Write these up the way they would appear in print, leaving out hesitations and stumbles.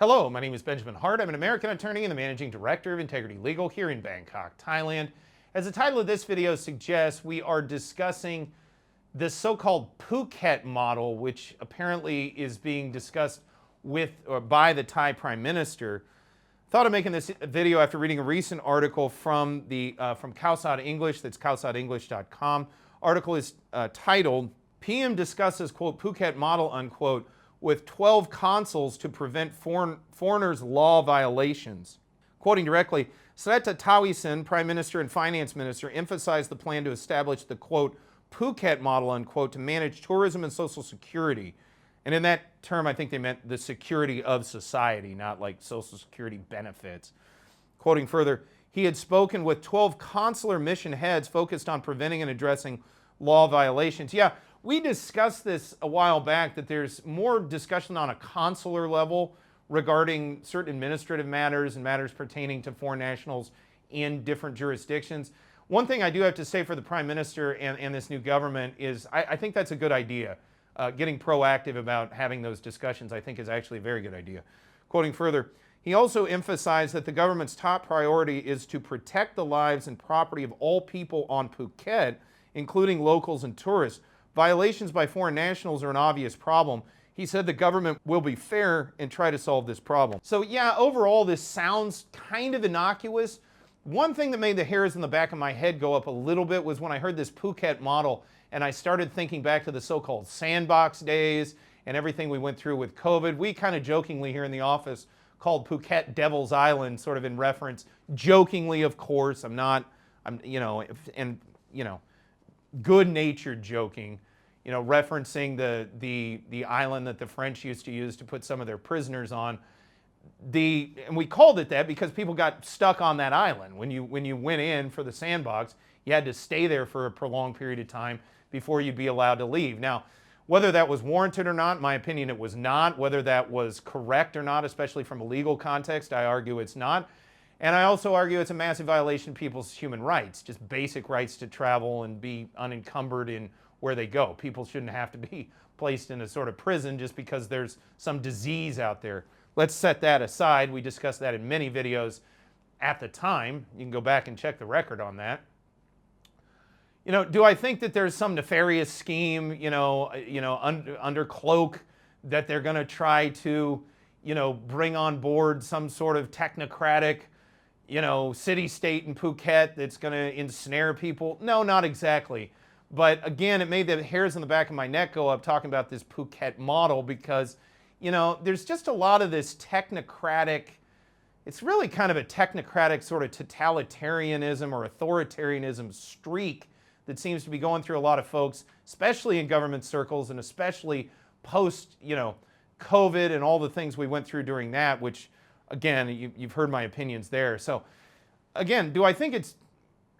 Hello, my name is Benjamin Hart. I'm an American attorney and the Managing Director of Integrity Legal here in Bangkok, Thailand. As the title of this video suggests, we are discussing the so-called Phuket model, which apparently is being discussed with or by the Thai Prime Minister. I thought of making this video after reading a recent article from Khaosod English, that's khaosodenglish.com. Article is titled, PM discusses, quote, Phuket model, unquote, with 12 consuls to prevent foreigners' law violations. Quoting directly, Sreta Thavisin, Prime Minister and Finance Minister, emphasized the plan to establish the, quote, Phuket model, unquote, to manage tourism and social security. And in that term, I think they meant the security of society, not like social security benefits. Quoting further, he had spoken with 12 consular mission heads focused on preventing and addressing law violations. Yeah, we discussed this a while back, that there's more discussion on a consular level regarding certain administrative matters and matters pertaining to foreign nationals in different jurisdictions. One thing I do have to say for the Prime Minister and this new government is I think that's a good idea. Getting proactive about having those discussions, I think, is actually a very good idea. Quoting further, he also emphasized that the government's top priority is to protect the lives and property of all people on Phuket, including locals and tourists. Violations by foreign nationals are an obvious problem. He said the government will be fair and try to solve this problem. So yeah, overall this sounds kind of innocuous. One thing that made the hairs in the back of my head go up a little bit was when I heard this Phuket model and I started thinking back to the so-called sandbox days and everything we went through with COVID. We kind of jokingly here in the office called Phuket Devil's Island, sort of in reference, jokingly, of course. Good-natured joking, referencing the island that the French used to use to put some of their prisoners on. And we called it that because people got stuck on that island. When you went in for the sandbox, you had to stay there for a prolonged period of time before you'd be allowed to leave. Now, whether that was warranted or not, in my opinion, it was not. Whether that was correct or not, especially from a legal context, I argue it's not. And I also argue it's a massive violation of people's human rights, just basic rights to travel and be unencumbered in where they go. People shouldn't have to be placed in a sort of prison just because there's some disease out there. Let's set that aside. We discussed that in many videos at the time. You can go back and check the record on that. Do I think that there's some nefarious scheme, under cloak that they're going to try to, bring on board some sort of technocratic city-state in Phuket that's going to ensnare people? No, not exactly. But again, it made the hairs on the back of my neck go up talking about this Phuket model because, there's just a lot of this technocratic, it's really kind of a technocratic sort of totalitarianism or authoritarianism streak that seems to be going through a lot of folks, especially in government circles and especially post, COVID and all the things we went through during that, which, again, you've heard my opinions there. So, again, do I think it's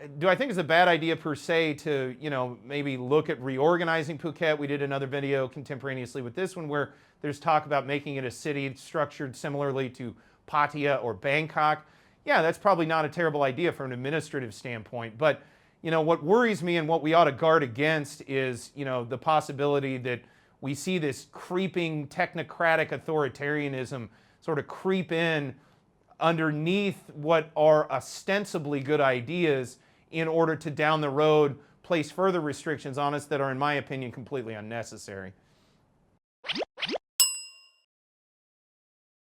a bad idea per se to, maybe look at reorganizing Phuket? We did another video contemporaneously with this one where there's talk about making it a city structured similarly to Pattaya or Bangkok. Yeah, that's probably not a terrible idea from an administrative standpoint. But, what worries me and what we ought to guard against is, the possibility that we see this creeping technocratic authoritarianism sort of creep in underneath what are ostensibly good ideas in order to down the road place further restrictions on us that are, in my opinion, completely unnecessary.